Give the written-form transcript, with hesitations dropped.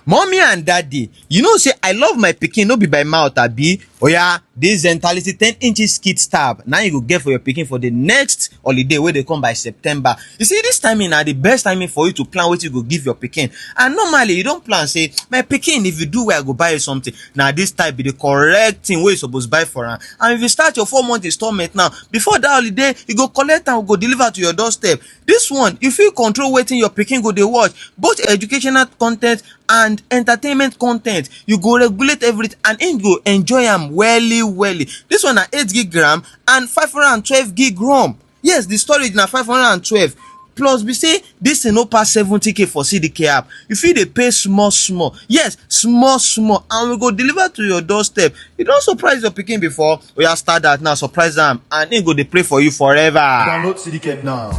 Mommy and daddy, you know say I love my pikin no be by mouth abi. Oya, this Zentality 10-inch kit tab na you go get for your pikin for the next holiday wey dey come by September. You see, this timing na the best timing for you to plan wetin you go give your pikin. And normally you don plan say my pikin, if you do well I go buy you something. Na this type be the correct thing wey you suppose buy for am. And if you start your 4-month installment now, before that holiday you go collect am, go deliver to your doorstep. This one you fit control wetin your pikin go dey watch, both educational content and entertainment content. You go regulate everything and im go enjoy am welly. This one na 8 gig RAM and 512 gig ROM. Yes, the storage na 512. Plus be say this thing no pass 70k for CDK app. You fit dey pay small, yes, small, and we go deliver to your doorstep. You don surprise your pikin before? Oya, start that now, surprise am, and im go dey play for you forever. Download CDK now.